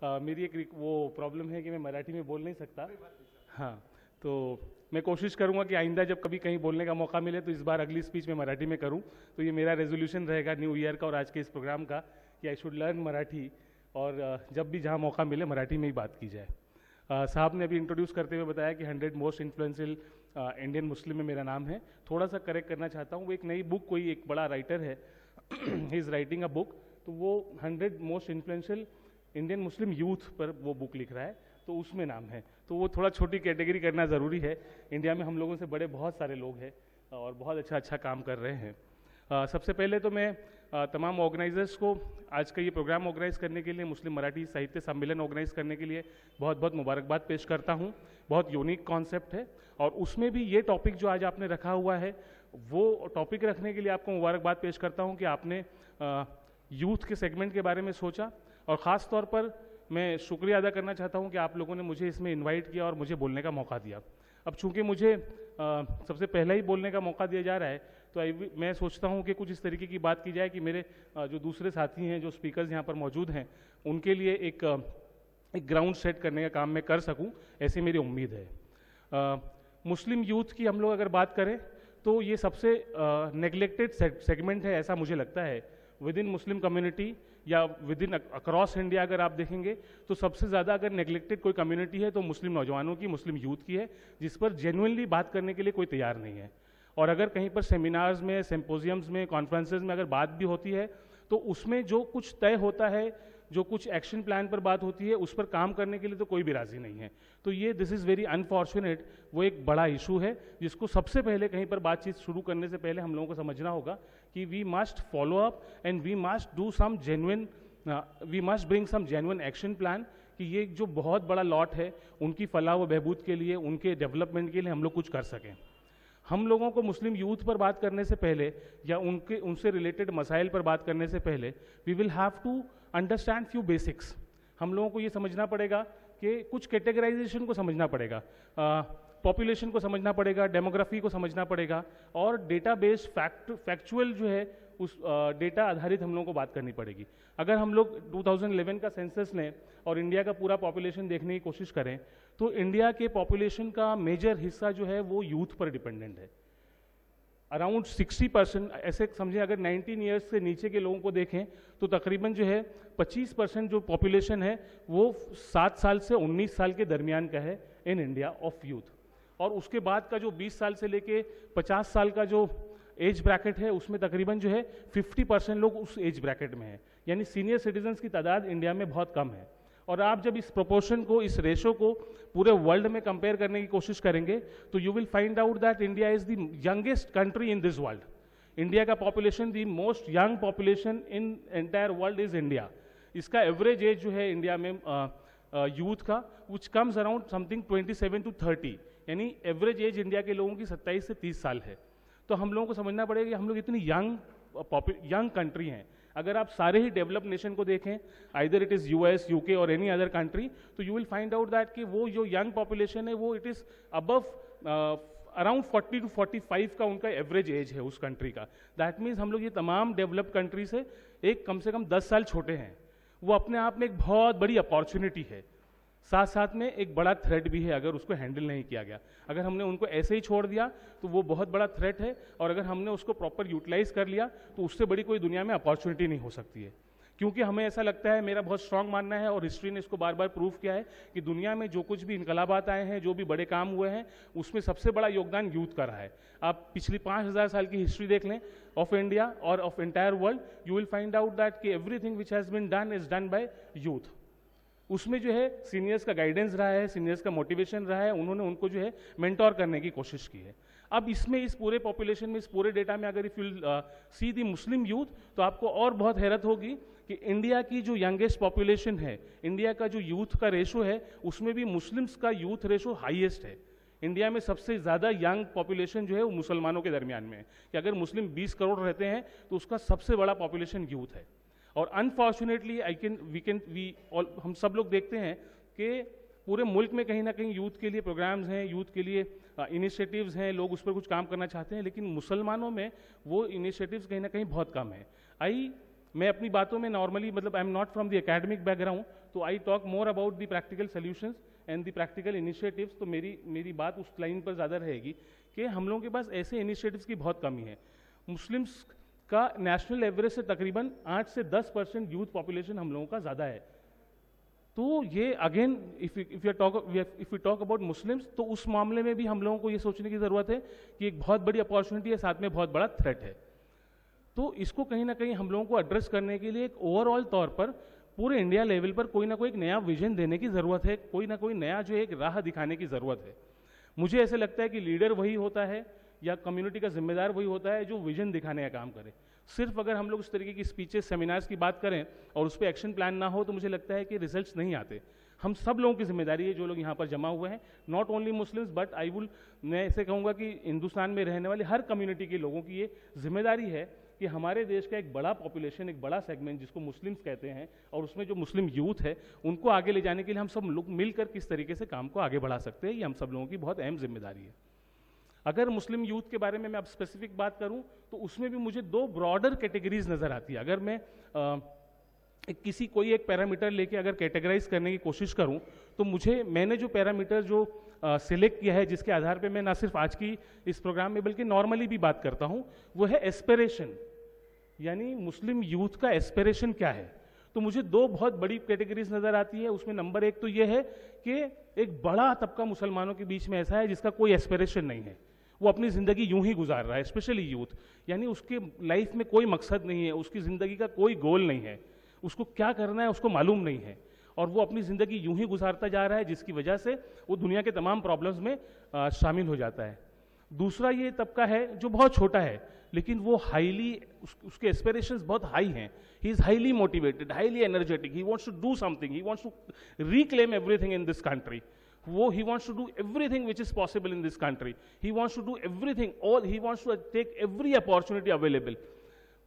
मेरी एक वो प्रॉब्लम है कि मैं मराठी में बोल नहीं सकता। हाँ, तो मैं कोशिश करूंगा कि आइंदा जब कभी कहीं बोलने का मौका मिले तो इस बार अगली स्पीच मैं मराठी में करूं। तो ये मेरा रेजोल्यूशन रहेगा न्यू ईयर का और आज के इस प्रोग्राम का कि आई शुड लर्न मराठी, और जब भी जहां मौका मिले मराठी में ही बात की जाए। साहब ने अभी इंट्रोड्यूस करते हुए बताया कि 100 मोस्ट इन्फ्लुएंशियल इंडियन मुस्लिम में मेरा नाम है। थोड़ा सा करेक्ट करना चाहता हूँ, वो एक नई बुक, कोई एक बड़ा राइटर है he is writing a book, तो वो 100 most influential Indian Muslim youth पर वो बुक लिख रहा है, तो उसमें नाम है। तो वो थोड़ा छोटी कैटेगरी करना ज़रूरी है। इंडिया में हम लोगों से बड़े बहुत सारे लोग हैं और बहुत अच्छा काम कर रहे हैं। सबसे पहले तो मैं तमाम ऑर्गेनाइजर्स को आज का ये प्रोग्राम ऑर्गेनाइज करने के लिए, मुस्लिम मराठी साहित्य सम्मेलन ऑर्गेनाइज करने के लिए बहुत बहुत मुबारकबाद पेश करता हूँ। बहुत यूनिक कॉन्सेप्ट है और उसमें भी ये टॉपिक जो आज आपने रखा हुआ है, वो टॉपिक रखने के लिए आपको मुबारकबाद पेश करता हूँ कि आपने यूथ के सेगमेंट के बारे में सोचा। और ख़ास तौर पर मैं शुक्रिया अदा करना चाहता हूँ कि आप लोगों ने मुझे इसमें इन्वाइट किया और मुझे बोलने का मौका दिया। अब चूंकि मुझे सबसे पहले ही बोलने का मौका दिया जा रहा है, तो मैं सोचता हूं कि कुछ इस तरीके की बात की जाए कि मेरे जो दूसरे साथी हैं, जो स्पीकर्स यहाँ पर मौजूद हैं, उनके लिए एक ग्राउंड सेट करने का काम मैं कर सकूं, ऐसी मेरी उम्मीद है। मुस्लिम यूथ की हम लोग अगर बात करें तो ये सबसे नेग्लेक्टेड सेगमेंट है, ऐसा मुझे लगता है। विद इन मुस्लिम कम्युनिटी या विद इन अक्रॉस इंडिया अगर आप देखेंगे तो सबसे ज़्यादा अगर नेग्लेक्टेड कोई कम्युनिटी है तो मुस्लिम नौजवानों की, मुस्लिम यूथ की है, जिस पर जेन्युइनली बात करने के लिए कोई तैयार नहीं है। और अगर कहीं पर सेमिनार्स में, सिम्पोजियम्स में, कॉन्फ्रेंसेज में अगर बात भी होती है तो उसमें जो कुछ तय होता है, जो कुछ एक्शन प्लान पर बात होती है, उस पर काम करने के लिए तो कोई भी राजी नहीं है। तो ये दिस इज़ वेरी अनफॉर्चुनेट, वो एक बड़ा इशू है जिसको सबसे पहले कहीं पर बातचीत शुरू करने से पहले हम लोगों को समझना होगा कि we must follow up and we must do some genuine, we must bring some genuine action plan, कि ये जो बहुत बड़ा लॉट है उनकी फलाह व बहबूद के लिए, उनके डेवलपमेंट के लिए हम लोग कुछ कर सकें। हम लोगों को मुस्लिम यूथ पर बात करने से पहले या उनसे रिलेटेड मसाइल पर बात करने से पहले we will have to understand few basics. हम लोगों को ये समझना पड़ेगा कि कुछ कैटेगराइजेशन को समझना पड़ेगा, पॉपुलेशन को समझना पड़ेगा, डेमोग्राफी को समझना पड़ेगा, और डेटा बेस्ड फैक्चुअल जो है उस डेटा आधारित हम लोगों को बात करनी पड़ेगी। अगर हम लोग 2011 का सेंसस लें और इंडिया का पूरा पॉपुलेशन देखने की कोशिश करें तो इंडिया के पॉपुलेशन का मेजर हिस्सा जो है वो यूथ पर डिपेंडेंट है। अराउंड 60%, ऐसे समझें अगर 19 ईयर्स से नीचे के लोगों को देखें तो तकरीबन जो है 25% जो पॉपुलेशन है वो 7 साल से 19 साल के दरमियान का है इन इंडिया ऑफ यूथ। और उसके बाद का जो 20 साल से लेके 50 साल का जो एज ब्रैकेट है उसमें तकरीबन जो है 50% लोग उस एज ब्रैकेट में हैं, यानी सीनियर सिटीजन्स की तादाद इंडिया में बहुत कम है। और आप जब इस प्रोपोर्शन को, इस रेशो को पूरे वर्ल्ड में कंपेयर करने की कोशिश करेंगे तो you will find out that India is the youngest country in this world. India का population, the most young population in entire world is India. इसका एवरेज एज जो है इंडिया में यूथ का which comes around something 27 to 30, यानी average age India के लोगों की 27 से 30 साल है। तो हम लोगों को समझना पड़ेगा कि हम लोग इतनी यंग कंट्री हैं। अगर आप सारे ही डेवलप नेशन को देखें, either it is US, UK और एनी अदर कंट्री, तो you will find out that कि वो जो यंग पॉपुलेशन है वो it is above around 40 to 45 का उनका एवरेज एज है उस कंट्री का। दैट मीन्स हम लोग ये तमाम डेवलप्ड कंट्री से एक कम से कम 10 साल छोटे हैं। वो अपने आप में एक बहुत बड़ी अपॉर्चुनिटी है, साथ साथ में एक बड़ा थ्रेट भी है अगर उसको हैंडल नहीं किया गया। अगर हमने उनको ऐसे ही छोड़ दिया तो वो बहुत बड़ा थ्रेट है, और अगर हमने उसको प्रॉपर यूटिलाइज कर लिया तो उससे बड़ी कोई दुनिया में अपॉर्चुनिटी नहीं हो सकती है। क्योंकि हमें ऐसा लगता है, मेरा बहुत स्ट्रांग मानना है और हिस्ट्री ने इसको बार बार प्रूव किया है कि दुनिया में जो कुछ भी इनकलाबात आए हैं, जो भी बड़े काम हुए हैं, उसमें सबसे बड़ा योगदान यूथ का रहा है। आप पिछली 5000 साल की हिस्ट्री देख लें ऑफ इंडिया और of entire world, you will find out that कि everything which has been done is done by youth. उसमें जो है सीनियर्स का गाइडेंस रहा है, सीनियर्स का मोटिवेशन रहा है, उन्होंने उनको जो है मेंटोर करने की कोशिश की है। अब इसमें, इस पूरे पॉपुलेशन में, इस पूरे डेटा में अगर if you see the Muslim youth, तो आपको और बहुत हैरत होगी कि इंडिया की जो यंगेस्ट पॉपुलेशन है, इंडिया का जो यूथ का रेशो है, उसमें भी मुस्लिम्स का यूथ रेशो हाईएस्ट है। इंडिया में सबसे ज़्यादा यंग पॉपुलेशन जो है वो मुसलमानों के दरमियान में है, कि अगर मुस्लिम 20 करोड़ रहते हैं तो उसका सबसे बड़ा पॉपुलेशन यूथ है। और अनफॉर्चुनेटली हम सब लोग देखते हैं कि पूरे मुल्क में कहीं ना कहीं यूथ के लिए प्रोग्राम्स हैं, यूथ के लिए इनिशिएटिव्स हैं, लोग उस पर कुछ काम करना चाहते हैं, लेकिन मुसलमानों में वो इनिशिएटिव्स कहीं ना कहीं बहुत कम है। मैं अपनी बातों में नॉर्मली, मतलब I am not from the academic background, तो I talk more about the practical solutions and the practical initiatives. तो मेरी बात उस लाइन पर ज़्यादा रहेगी कि हम लोगों के पास ऐसे इनिशिएटिव्स की बहुत कमी है। मुस्लिम्स का नेशनल एवरेज से तकरीबन 8 से 10% यूथ पॉपुलेशन हम लोगों का ज़्यादा है। तो ये again if you talk about Muslims, तो उस मामले में भी हम लोगों को ये सोचने की ज़रूरत है कि एक बहुत बड़ी अपॉर्चुनिटी है, साथ में बहुत बड़ा थ्रेट है। तो इसको कहीं ना कहीं हम लोगों को एड्रेस करने के लिए एक ओवरऑल तौर पर पूरे इंडिया लेवल पर कोई ना कोई एक नया विजन देने की ज़रूरत है, कोई ना कोई नया जो एक राह दिखाने की ज़रूरत है। मुझे ऐसे लगता है कि लीडर वही होता है या कम्युनिटी का जिम्मेदार वही होता है जो विजन दिखाने का काम करे। सिर्फ अगर हम लोग इस तरीके की स्पीचेस, सेमिनार्स की बात करें और उस पर एक्शन प्लान ना हो, तो मुझे लगता है कि रिजल्ट्स नहीं आते। हम सब लोगों की जिम्मेदारी है जो लोग यहाँ पर जमा हुए हैं, नॉट ओनली मुस्लिम्स बट मैं ऐसे कहूँगा कि हिंदुस्तान में रहने वाले हर कम्युनिटी के लोगों की ये जिम्मेदारी है कि हमारे देश का एक बड़ा पॉपुलेशन, एक बड़ा सेगमेंट जिसको मुस्लिम्स कहते हैं, और उसमें जो मुस्लिम यूथ है, उनको आगे ले जाने के लिए हम सब लोग मिलकर किस तरीके से काम को आगे बढ़ा सकते हैं, ये हम सब लोगों की बहुत अहम जिम्मेदारी है। अगर मुस्लिम यूथ के बारे में मैं अब स्पेसिफिक बात करूं, तो उसमें भी मुझे दो ब्रॉडर कैटेगरीज नज़र आती है। अगर मैं कोई एक पैरामीटर लेके अगर कैटेगराइज करने की कोशिश करूं, तो मैंने जो पैरामीटर जो सिलेक्ट किया है, जिसके आधार पे मैं ना सिर्फ आज की इस प्रोग्राम में बल्कि नॉर्मली भी बात करता हूं, वो है एस्पिरेशन, यानी मुस्लिम यूथ का एस्पिरेशन क्या है। तो मुझे दो बहुत बड़ी कैटेगरीज नजर आती है। उसमें नंबर एक तो ये है कि एक बड़ा तबका मुसलमानों के बीच में ऐसा है जिसका कोई एस्पिरेशन नहीं है, वो अपनी ज़िंदगी यूं ही गुजार रहा है, स्पेशली यूथ, यानी उसके लाइफ में कोई मकसद नहीं है, उसकी ज़िंदगी का कोई गोल नहीं है, उसको क्या करना है उसको मालूम नहीं है, और वो अपनी ज़िंदगी यूं ही गुजारता जा रहा है, जिसकी वजह से वो दुनिया के तमाम प्रॉब्लम्स में शामिल हो जाता है। दूसरा ये तबका है जो बहुत छोटा है, लेकिन वो उसके एस्पिरेशंस बहुत हाई हैं। He is highly motivated, highly energetic, he wants to do something, he wants to reclaim everything in this country. He wants to do everything which is possible in this country. He wants to do everything, he wants to take every opportunity available.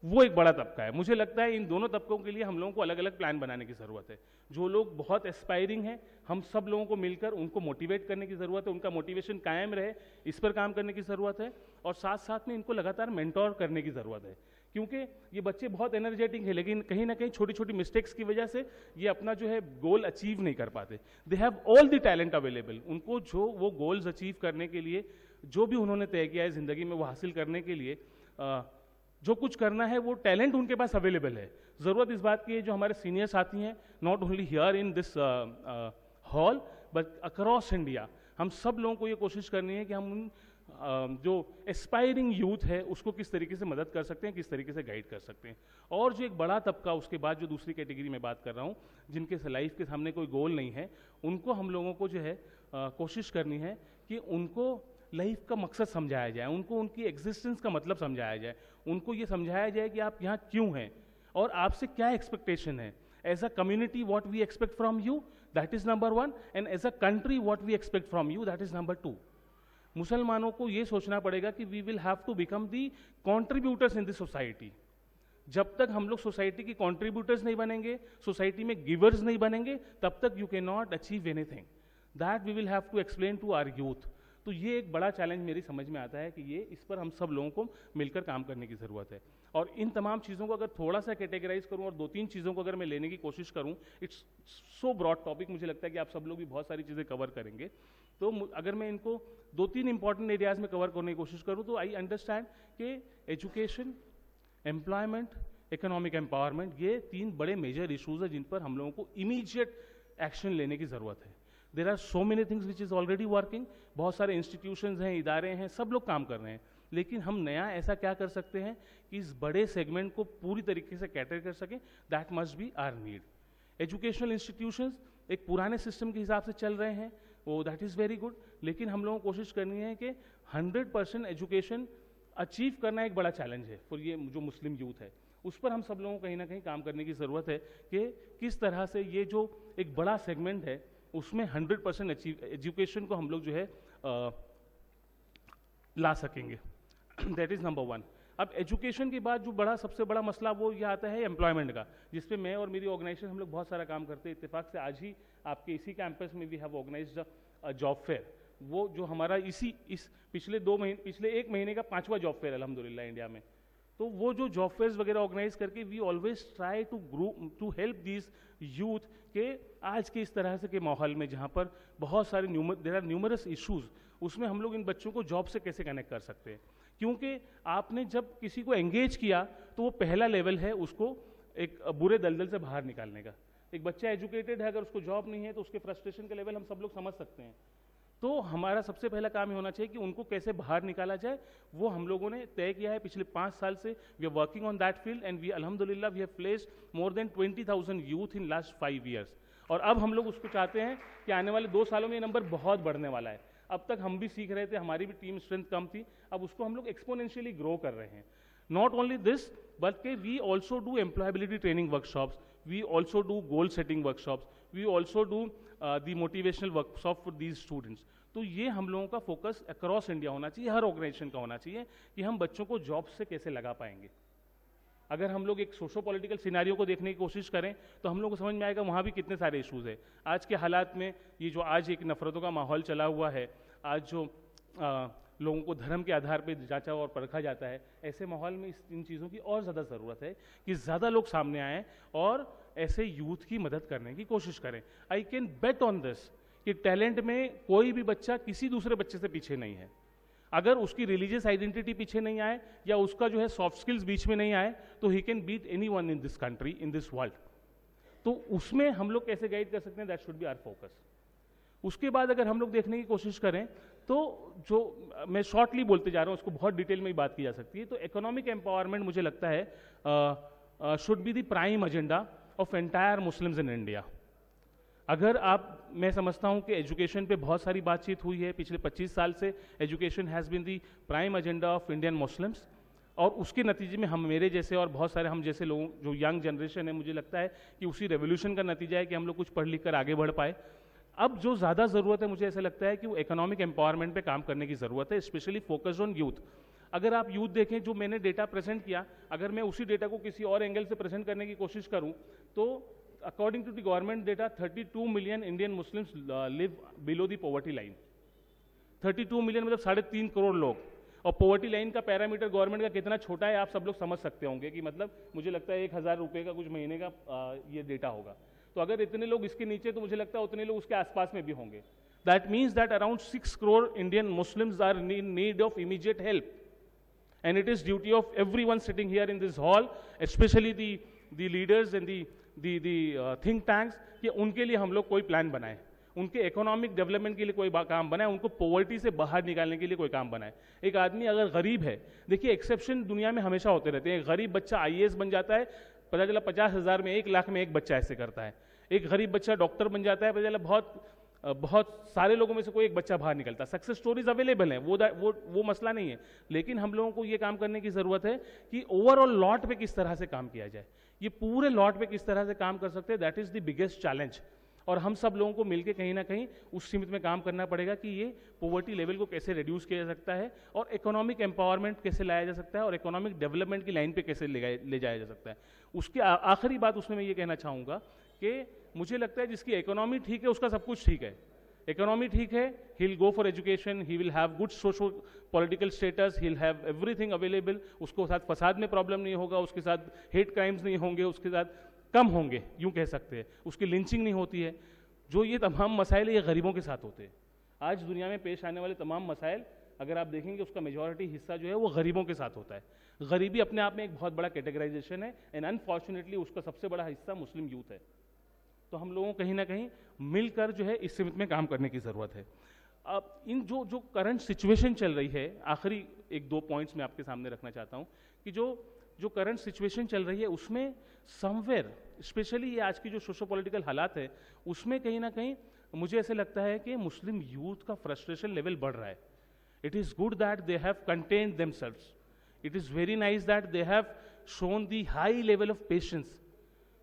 वो एक बड़ा तबका है। मुझे लगता है इन दोनों तबकों के लिए हम लोगों को अलग अलग प्लान बनाने की ज़रूरत है। जो लोग बहुत एस्पायरिंग हैं, हम सब लोगों को मिलकर उनको मोटिवेट करने की ज़रूरत है, उनका मोटिवेशन कायम रहे, इस पर काम करने की ज़रूरत है, और साथ साथ में इनको लगातार मेंटोर करने की ज़रूरत है। क्योंकि ये बच्चे बहुत एनर्जेटिक हैं, लेकिन कहीं ना कहीं छोटी छोटी मिस्टेक्स की वजह से ये अपना जो है गोल अचीव नहीं कर पाते। They have all the talent available. उनको जो वो गोल्स अचीव करने के लिए जो भी उन्होंने तय किया है ज़िंदगी में, वो हासिल करने के लिए जो कुछ करना है, वो टैलेंट उनके पास अवेलेबल है। ज़रूरत इस बात की है, जो हमारे सीनियर साथी हैं, not only here in this hall but across India, हम सब लोगों को ये कोशिश करनी है कि हम जो एस्पायरिंग यूथ है उसको किस तरीके से मदद कर सकते हैं, किस तरीके से गाइड कर सकते हैं। और जो एक बड़ा तबका, उसके बाद जो दूसरी कैटेगरी में बात कर रहा हूँ, जिनके लाइफ के सामने कोई गोल नहीं है, उनको हम लोगों को जो है कोशिश करनी है कि उनको लाइफ का मकसद समझाया जाए, उनको उनकी एग्जिस्टेंस का मतलब समझाया जाए, उनको ये समझाया जाए कि आप यहाँ क्यों हैं और आपसे क्या एक्सपेक्टेशन है। As a community what we expect from you, that is number 1, and as a country what we expect from you, that is number 2। मुसलमानों को ये सोचना पड़ेगा कि we will have to become the contributors in the society. जब तक हम लोग सोसाइटी की कॉन्ट्रीब्यूटर्स नहीं बनेंगे, सोसाइटी में गिवर्स नहीं बनेंगे, तब तक you can not achieve anything. That we will have to explain to our youth. तो ये एक बड़ा चैलेंज मेरी समझ में आता है कि इस पर हम सब लोगों को मिलकर काम करने की ज़रूरत है। और इन तमाम चीज़ों को अगर थोड़ा सा कैटेगराइज करूं और 2-3 चीज़ों को अगर मैं लेने की कोशिश करूं, इट्स सो ब्रॉड टॉपिक, मुझे लगता है कि आप सब लोग भी बहुत सारी चीज़ें कवर करेंगे। तो अगर मैं इनको 2-3 इंपॉर्टेंट एरियाज में कवर करने की कोशिश करूं, तो आई अंडरस्टैंड कि एजुकेशन, एम्प्लॉयमेंट, इकोनॉमिक एम्पावरमेंट, ये 3 बड़े मेजर इशूज़ हैं जिन पर हम लोगों को इमीडिएट एक्शन लेने की ज़रूरत है। There are so many things which is already working, बहुत सारे इंस्टीट्यूशंस हैं, इदारे हैं, सब लोग काम कर रहे हैं, लेकिन हम नया ऐसा क्या कर सकते हैं कि इस बड़े सेगमेंट को पूरी तरीके से कैटर कर सकें। That must be our need. Educational institutions एक पुराने सिस्टम के हिसाब से चल रहे हैं, वो दैट इज़ वेरी गुड, लेकिन हम लोगों को कोशिश करनी है कि 100% एजुकेशन अचीव करना एक बड़ा चैलेंज है फॉर ये जो मुस्लिम यूथ है। उस पर हम सब लोगों को कहीं ना कहीं काम करने की ज़रूरत है कि किस तरह से ये जो एक बड़ा सेगमेंट है उसमें 100% एजुकेशन को हम लोग जो है ला सकेंगे। That is number 1। अब एजुकेशन के बाद जो सबसे बड़ा मसला वो ये आता है एम्प्लॉयमेंट का, जिसपे मैं और मेरी ऑर्गेनाइजेशन हम लोग बहुत सारा काम करते हैं। इत्तेफाक से आज ही आपके इसी कैंपस में we have organised a job fair. वो जो हमारा पिछले 1 महीने का 5वां जॉब फेयर अल्हम्दुलिल्लाह इंडिया में। तो वो जो जॉब फेयर्स वगैरह ऑर्गेनाइज करके we always try to help these youth के आज के इस तरह से के माहौल में जहाँ पर बहुत सारे देयर आर न्यूमरस इश्यूज, उसमें हम लोग इन बच्चों को जॉब से कैसे कनेक्ट कर सकते हैं। क्योंकि आपने जब किसी को एंगेज किया तो वो पहला लेवल है उसको एक बुरे दलदल से बाहर निकालने का। एक बच्चा एजुकेटेड है, अगर उसको जॉब नहीं है तो उसके फ्रस्ट्रेशन का लेवल हम सब लोग समझ सकते हैं। तो हमारा सबसे पहला काम ये होना चाहिए कि उनको कैसे बाहर निकाला जाए, वो हम लोगों ने तय किया है पिछले 5 साल से। We are working on that field and we अल्हम्दुलिल्लाह we have placed more than 20,000 youth in last 5 years। और अब हम लोग उसको चाहते हैं कि आने वाले 2 सालों में ये नंबर बहुत बढ़ने वाला है। अब तक हम भी सीख रहे थे, हमारी भी टीम स्ट्रेंथ कम थी, अब उसको हम लोग एक्सपोनेंशियली ग्रो कर रहे हैं। नॉट ओनली दिस बल्कि we also do employability training workshops, we also do goal setting workshops, we also do the motivational workshop for these students. तो ये हम लोगों का फोकस अक्रॉस इंडिया होना चाहिए, हर ऑर्गेनाइजेशन का होना चाहिए कि हम बच्चों को जॉब से कैसे लगा पाएंगे। अगर हम लोग एक सोशो पॉलिटिकल सिनेरियो को देखने की कोशिश करें तो हम लोग को समझ में आएगा वहाँ भी कितने सारे इश्यूज है। आज के हालात में ये जो आज एक नफरतों का माहौल चला हुआ है, आज जो लोगों को धर्म के आधार पर जांचा और परखा जाता है, ऐसे माहौल में इन चीज़ों की और ज़्यादा ज़रूरत है कि ज़्यादा लोग सामने आएँ और ऐसे यूथ की मदद करने की कोशिश करें। I can bet on this कि टैलेंट में कोई भी बच्चा किसी दूसरे बच्चे से पीछे नहीं है। अगर उसकी रिलीजियस आइडेंटिटी पीछे नहीं आए या उसका जो है सॉफ्ट स्किल्स बीच में नहीं आए तो he can beat anyone in this country, in this world. तो उसमें हम लोग कैसे गाइड कर सकते हैं, that should be our focus. उसके बाद अगर हम लोग देखने की कोशिश करें तो जो मैं शॉर्टली बोलते जा रहा हूँ, उसको बहुत डिटेल में ही बात की जा सकती है। तो इकोनॉमिक एम्पावरमेंट मुझे लगता है should be the prime agenda of entire Muslims in India. अगर मैं समझता हूं कि एजुकेशन पे बहुत सारी बातचीत हुई है पिछले 25 साल से, education has been the prime agenda of Indian Muslims, और उसके नतीजे में हम मेरे जैसे और बहुत सारे हम जैसे लोगों जो यंग जनरेशन है, मुझे लगता है कि उसी रेवोल्यूशन का नतीजा है कि हम लोग कुछ पढ़ लिख कर आगे बढ़ पाए। अब जो ज़्यादा ज़रूरत है, मुझे ऐसा लगता है कि वो इकोनॉमिक एम्पावरमेंट पे काम करने की ज़रूरत है, स्पेशली फोकस ऑन यूथ। अगर आप यूथ देखें, जो मैंने डेटा प्रेजेंट किया, अगर मैं उसी डेटा को किसी और एंगल से प्रेजेंट करने की कोशिश करूँ तो according to the government data 32 million Indian Muslims live below the poverty line। 32 million मतलब 3.5 करोड़ लोग, और पॉवर्टी लाइन का पैरामीटर गवर्नमेंट का कितना छोटा है आप सब लोग समझ सकते होंगे कि मतलब मुझे लगता है 1,000 रुपये का कुछ महीने का ये डेटा होगा। तो अगर इतने लोग इसके नीचे, तो मुझे लगता है उतने लोग उसके आसपास में भी होंगे। That means that around 6 crore Indian Muslims are in need of immediate help, and it is duty of everyone sitting here in this hall, specially the leaders and the think tanks, कि उनके लिए हम लोग कोई प्लान बनाए, उनके economic development के लिए कोई काम बनाए, उनको पॉवर्टी से बाहर निकालने के लिए कोई काम बनाए। एक आदमी अगर गरीब है, देखिए एक्सेप्शन दुनिया में हमेशा होते रहते हैं। गरीब बच्चा IAS बन जाता है, पता चला 50,000 में 1 लाख में एक बच्चा ऐसे करता है। एक गरीब बच्चा डॉक्टर बन जाता है, पता चला बहुत सारे लोगों में से कोई एक बच्चा बाहर निकलता है। सक्सेस स्टोरीज अवेलेबल हैं, वो मसला नहीं है, लेकिन हम लोगों को ये काम करने की ज़रूरत है कि ओवरऑल लॉट पे किस तरह से काम किया जाए, ये पूरे लॉट पे किस तरह से काम कर सकते हैं, that is the biggest challenge. और हम सब लोगों को मिलकर कहीं ना कहीं उस सीमित में काम करना पड़ेगा कि ये पॉवर्टी लेवल को कैसे रिड्यूस किया जा सकता है, और इकोनॉमिक एम्पावरमेंट कैसे लाया जा सकता है, और इकोनॉमिक डेवलपमेंट की लाइन पे कैसे ले जाया जा सकता है। उसकी आखिरी बात उसमें मैं ये कहना चाहूँगा कि मुझे लगता है जिसकी इकोनॉमी ठीक है उसका सब कुछ ठीक है। इकोनॉमी ठीक है, he will go for education, he will have good socio political status, he will have everything available, उसको साथ फसाद में प्रॉब्लम नहीं होगा, उसके साथ हेट क्राइम्स नहीं होंगे, उसके साथ कम होंगे, यूं कह सकते हैं, उसकी लिंचिंग नहीं होती है। जो ये तमाम मसाइल ये गरीबों के साथ होते हैं। आज दुनिया में पेश आने वाले तमाम मसाइल अगर आप देखेंगे उसका मेजॉरिटी हिस्सा जो है वो गरीबों के साथ होता है। गरीबी अपने आप में एक बहुत बड़ा कैटेगराइजेशन है, एंड अनफॉर्चुनेटली उसका सबसे बड़ा हिस्सा मुस्लिम यूथ है। तो हम लोगों को कहीं ना कहीं मिलकर जो है इस सीमित में काम करने की ज़रूरत है। अब इन जो करंट सिचुएशन चल रही है, आखिरी 1-2 पॉइंट्स मैं आपके सामने रखना चाहता हूँ कि जो करंट सिचुएशन चल रही है उसमें समवेयर, स्पेशली ये आज की जो सोशो पॉलिटिकल हालात है, उसमें कहीं ना कहीं मुझे ऐसे लगता है कि मुस्लिम यूथ का फ्रस्ट्रेशन लेवल बढ़ रहा है। It is good that they have contained themselves, it is very nice that they have shown the high level of patience.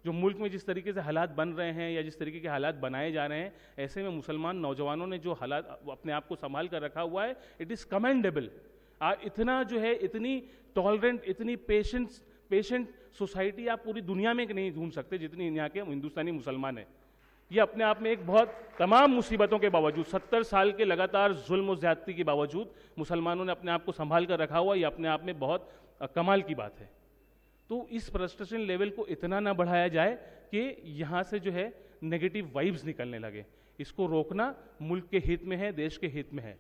जो मुल्क में जिस तरीके से हालात बन रहे हैं या जिस तरीके के हालात बनाए जा रहे हैं, ऐसे में मुसलमान नौजवानों ने जो हालात अपने आप को संभाल कर रखा हुआ है, इट इज़ कमेंडेबल। इतना जो है, इतनी टॉलरेंट, इतनी पेशेंट सोसाइटी आप पूरी दुनिया में नहीं ढूंढ सकते जितनी यहाँ के हिंदुस्तानी मुसलमान है। ये अपने आप में एक बहुत, तमाम मुसीबतों के बावजूद, 70 साल के लगातार जुल्म और ज्यादती के बावजूद मुसलमानों ने अपने आप को संभाल कर रखा हुआ, ये अपने आप में बहुत कमाल की बात है। तो इस फ्रस्ट्रेशन लेवल को इतना ना बढ़ाया जाए कि यहाँ से जो है नेगेटिव वाइब्स निकलने लगे। इसको रोकना मुल्क के हित में है, देश के हित में है।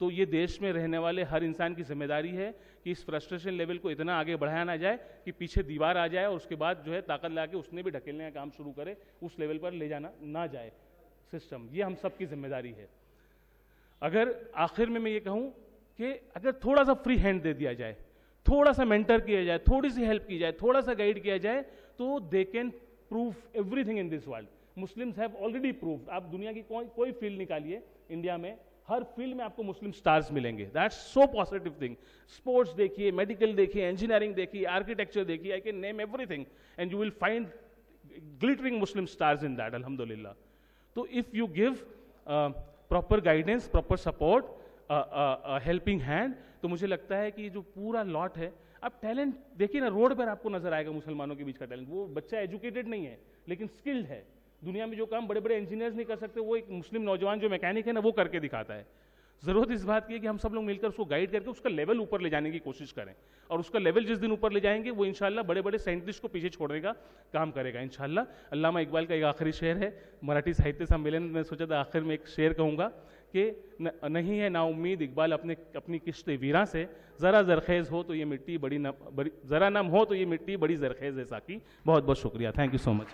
तो ये देश में रहने वाले हर इंसान की जिम्मेदारी है कि इस फ्रस्ट्रेशन लेवल को इतना आगे बढ़ाया ना जाए कि पीछे दीवार आ जाए और उसके बाद जो है ताकत ला के उसने भी ढकेलने का काम शुरू करे, उस लेवल पर ले जाना ना जाए सिस्टम। ये हम सब की जिम्मेदारी है। अगर आखिर में मैं ये कहूँ कि अगर थोड़ा सा फ्री हैंड दे दिया जाए, थोड़ा सा मेंटर किया जाए, थोड़ी सी हेल्प की जाए, थोड़ा सा गाइड किया जाए, तो they can prove everything in this world. Muslims have already proved. आप दुनिया की कोई फील्ड निकालिए, इंडिया में हर फील्ड में आपको मुस्लिम स्टार्स मिलेंगे। That's so positive thing. Sports देखिए, मेडिकल देखिए, इंजीनियरिंग देखिए, आर्किटेक्चर देखिए, I can name everything and you will find glittering Muslim stars in that, alhamdulillah. So if you give proper guidance, proper support, a helping hand, तो मुझे लगता है कि जो पूरा लॉट है, अब टैलेंट देखिए ना, रोड पर आपको नजर आएगा मुसलमानों के बीच का टैलेंट। वो बच्चा एजुकेटेड नहीं है लेकिन स्किल्ड है। दुनिया में जो काम बड़े बड़े इंजीनियर्स नहीं कर सकते, वो एक मुस्लिम नौजवान जो मैकेनिक है ना, वो करके दिखाता है। जरूरत इस बात की है कि हम सब लोग मिलकर उसको गाइड करके उसका लेवल ऊपर ले जाने की कोशिश करें, और उसका लेवल जिस दिन ऊपर ले जाएंगे वो इंशाल्लाह बड़े बड़े साइंटिस्ट को पीछे छोड़ने का काम करेगा इंशाल्लाह। अल्लामा इकबाल का एक आखिरी शेर है मराठी साहित्य सम्मेलन में, सोचा था आखिर में एक शेर कहूँगा कि नहीं है ना उम्मीद इकबाल अपनी किश्ते वीरा से, ज़रा जरखेज़ हो तो ये मिट्टी ज़रा नम हो तो ये मिट्टी बड़ी जरखेज़ है साकी। बहुत बहुत शुक्रिया, थैंक यू सो मच।